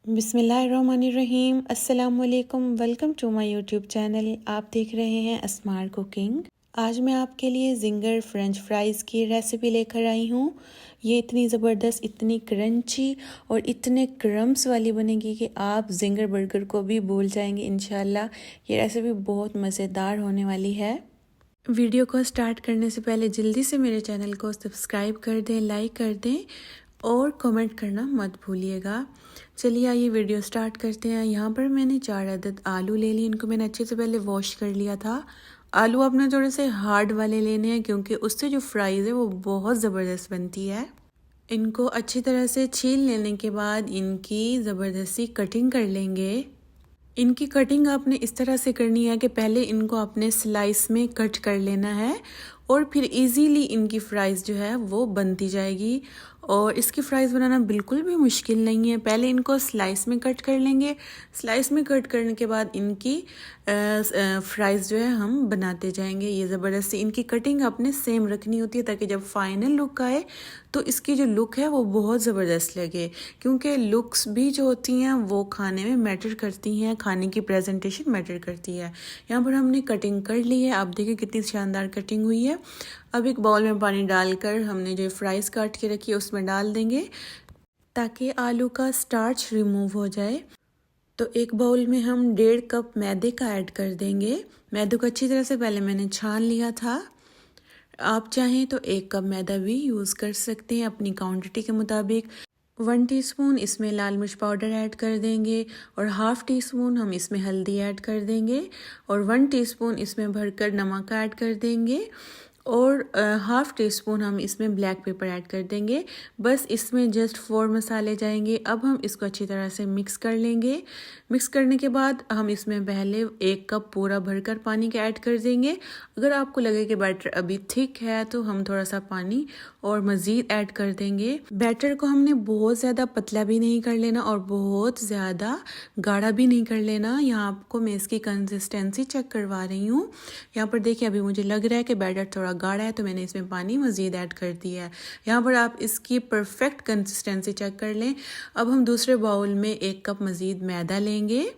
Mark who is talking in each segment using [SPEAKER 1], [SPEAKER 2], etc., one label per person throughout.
[SPEAKER 1] बिस्मिल्लाहिर्रहमानिर्रहीम। अस्सलामुअलैकुम। Welcome to my YouTube channel. आप देख रहे हैं अस्मार कुकिंग। आज मैं आपके लिए जिंगर फ्रेंच फ्राइज़ की रेसिपी लेकर आई हूँ। ये इतनी ज़बरदस्त, इतनी क्रंची और इतने क्रम्स वाली बनेगी कि आप जिंगर बर्गर को भी भूल जाएंगे इंशाल्लाह। ये रेसिपी बहुत मज़ेदार होने वाली है। वीडियो को स्टार्ट करने से पहले जल्दी से मेरे चैनल को सब्सक्राइब कर दें, लाइक कर दें और कमेंट करना मत भूलिएगा। चलिए आइए वीडियो स्टार्ट करते हैं। यहाँ पर मैंने 4 अदद आलू ले लिए। इनको मैंने अच्छे से पहले वॉश कर लिया था। आलू आपने थोड़े से हार्ड वाले लेने हैं क्योंकि उससे जो फ्राइज़ है वो बहुत ज़बरदस्त बनती है। इनको अच्छी तरह से छील लेने के बाद इनकी ज़बरदस्ती कटिंग कर लेंगे। इनकी कटिंग आपने इस तरह से करनी है कि पहले इनको आपने स्लाइस में कट कर लेना है और फिर इजीली इनकी फ्राइज़ जो है वो बनती जाएगी। और इसकी फ्राइज़ बनाना बिल्कुल भी मुश्किल नहीं है। पहले इनको स्लाइस में कट कर लेंगे। स्लाइस में कट करने के बाद इनकी फ्राइज़ जो है हम बनाते जाएंगे। ये ज़बरदस्ती इनकी कटिंग आपने सेम रखनी होती है ताकि जब फाइनल लुक आए तो इसकी जो लुक है वो बहुत ज़बरदस्त लगे, क्योंकि लुक्स भी जो होती हैं वो खाने में मैटर करती हैं, खाने की प्रेजेंटेशन मैटर करती है। यहाँ पर हमने कटिंग कर ली है। आप देखिए कितनी शानदार कटिंग हुई है। अब एक बाउल में पानी डालकर हमने जो फ्राइज़ काट के रखी है उसमें डाल देंगे ताकि आलू का स्टार्च रिमूव हो जाए। तो एक बाउल में हम 1.5 कप मैदे का ऐड कर देंगे। मैदे को अच्छी तरह से पहले मैंने छान लिया था। आप चाहें तो 1 कप मैदा भी यूज़ कर सकते हैं अपनी क्वांटिटी के मुताबिक। 1 टीस्पून इसमें लाल मिर्च पाउडर ऐड कर देंगे और हाफ़ टी स्पून हम इसमें हल्दी ऐड कर देंगे और 1 टीस्पून इसमें भरकर नमक ऐड कर देंगे और हाफ़ टी स्पून हम इसमें ब्लैक पेपर ऐड कर देंगे। बस इसमें जस्ट 4 मसाले जाएंगे। अब हम इसको अच्छी तरह से मिक्स कर लेंगे। मिक्स करने के बाद हम इसमें पहले 1 कप पूरा भरकर पानी का ऐड कर देंगे। अगर आपको लगे कि बैटर अभी थिक है तो हम थोड़ा सा पानी और मज़ीद ऐड कर देंगे। बैटर को हमने बहुत ज़्यादा पतला भी नहीं कर लेना और बहुत ज़्यादा गाढ़ा भी नहीं कर लेना। यहाँ आपको मैं इसकी कंसिस्टेंसी चेक करवा रही हूँ। यहाँ पर देखिए अभी मुझे लग रहा है कि बैटर थोड़ा गाढ़ा है तो मैंने इसमें पानी मज़ीद ऐड कर दिया है। यहाँ पर आप इसकी परफेक्ट कंसिस्टेंसी चेक कर लें। अब हम दूसरे बाउल में 1 कप मज़ीद मैदा लेंगे।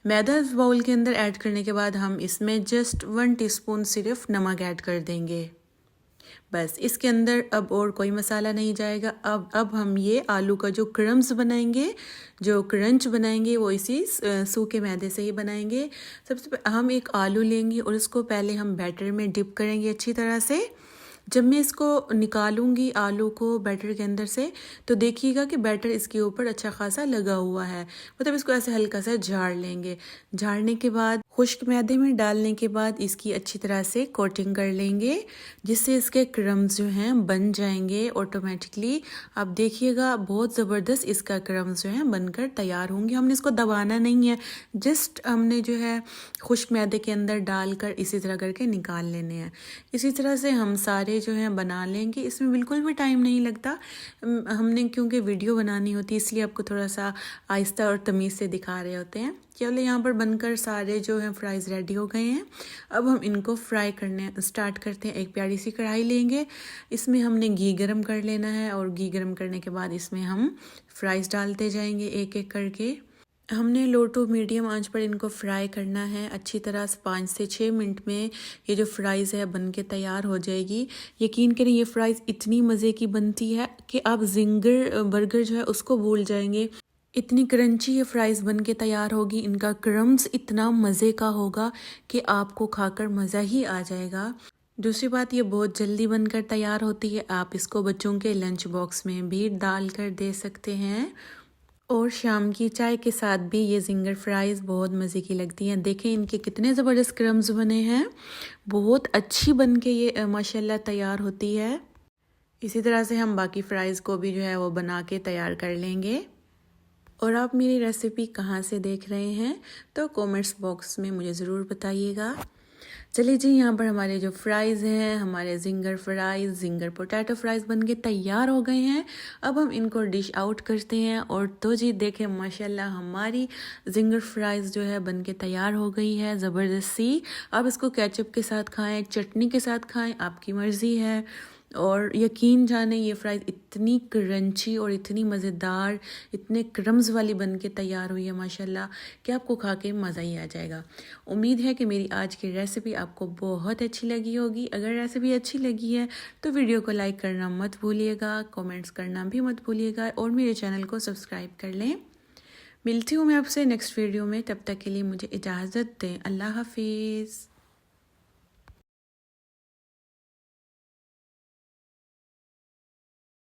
[SPEAKER 1] मैदा इस बाउल के अंदर ऐड करने के बाद हम इसमें जस्ट 1 टीस्पून सिर्फ नमक ऐड कर देंगे। बस इसके अंदर अब और कोई मसाला नहीं जाएगा। अब हम ये आलू का जो क्रम्स बनाएंगे, जो क्रंच बनाएंगे वो इसी सूखे मैदे से ही बनाएंगे। सबसे हम एक आलू लेंगे और इसको पहले हम बैटर में डिप करेंगे अच्छी तरह से। जब मैं इसको निकालूंगी आलू को बैटर के अंदर से तो देखिएगा कि बैटर इसके ऊपर अच्छा खासा लगा हुआ है। मतलब इसको ऐसे हल्का सा झाड़ लेंगे। झाड़ने के बाद खुश्क मैदे में डालने के बाद इसकी अच्छी तरह से कोटिंग कर लेंगे जिससे इसके क्रम्स जो हैं बन जाएंगे ऑटोमेटिकली। आप देखिएगा बहुत ज़बरदस्त इसका क्रम्स जो है बनकर तैयार होंगे। हमने इसको दबाना नहीं है, जस्ट हमने जो है खुश्क मैदे के अंदर डालकर इसी तरह करके निकाल लेने हैं। इसी तरह से हम सारे जो हैं बना लेंगे। इसमें बिल्कुल भी टाइम नहीं लगता। हमने क्योंकि वीडियो बनानी होती है इसलिए आपको थोड़ा सा आहिस्ता और तमीज़ से दिखा रहे होते हैं। चलो यहाँ पर बनकर सारे जो हैं फ्राइज़ रेडी हो गए हैं। अब हम इनको फ्राई करने स्टार्ट करते हैं। एक प्यारी सी कढ़ाई लेंगे, इसमें हमने घी गरम कर लेना है और घी गरम करने के बाद इसमें हम फ्राइज़ डालते जाएंगे एक एक करके। हमने लो टू मीडियम आंच पर इनको फ्राई करना है अच्छी तरह से। 5 से 6 मिनट में ये जो फ्राइज़ है बन के तैयार हो जाएगी। यकीन करें ये फ्राइज़ इतनी मज़े की बनती है कि आप जिंगर बर्गर जो है उसको भूल जाएंगे। इतनी क्रंची ये फ्राइज़ बन के तैयार होगी। इनका क्रम्स इतना मज़े का होगा कि आपको खाकर मज़ा ही आ जाएगा। दूसरी बात ये बहुत जल्दी बनकर तैयार होती है। आप इसको बच्चों के लंच बॉक्स में भी डाल कर दे सकते हैं और शाम की चाय के साथ भी ये जिंगर फ्राइज़ बहुत मज़े की लगती हैं। देखें इनके कितने ज़बरदस्त क्रम्स बने हैं। बहुत अच्छी बन के ये माशाल्लाह तैयार होती है। इसी तरह से हम बाकी फ़्राइज़ को भी जो है वो बना के तैयार कर लेंगे। और आप मेरी रेसिपी कहाँ से देख रहे हैं तो कमेंट्स बॉक्स में मुझे ज़रूर बताइएगा। चलिए जी, यहाँ पर हमारे जो फ्राइज़ हैं, हमारे ginger fries, ginger potato fries बनके तैयार हो गए हैं। अब हम इनको डिश आउट करते हैं। और तो जी देखें माशाल्लाह हमारी जिंगर फ्राइज़ जो है बनके तैयार हो गई है ज़बरदस्ती। आप इसको केचप के साथ खाएं, चटनी के साथ खाएं, आपकी मर्ज़ी है। और यकीन जाने ये फ्राइज़ इतनी क्रंची और इतनी मज़ेदार, इतने क्रम्स वाली बन के तैयार हुई है माशाल्लाह कि आपको खा के मज़ा ही आ जाएगा। उम्मीद है कि मेरी आज की रेसिपी आपको बहुत अच्छी लगी होगी। अगर रेसिपी अच्छी लगी है तो वीडियो को लाइक करना मत भूलिएगा, कमेंट्स करना भी मत भूलिएगा और मेरे चैनल को सब्सक्राइब कर लें। मिलती हूँ मैं आपसे नेक्स्ट वीडियो में, तब तक के लिए मुझे इजाज़त दें। अल्लाह हाफिज़।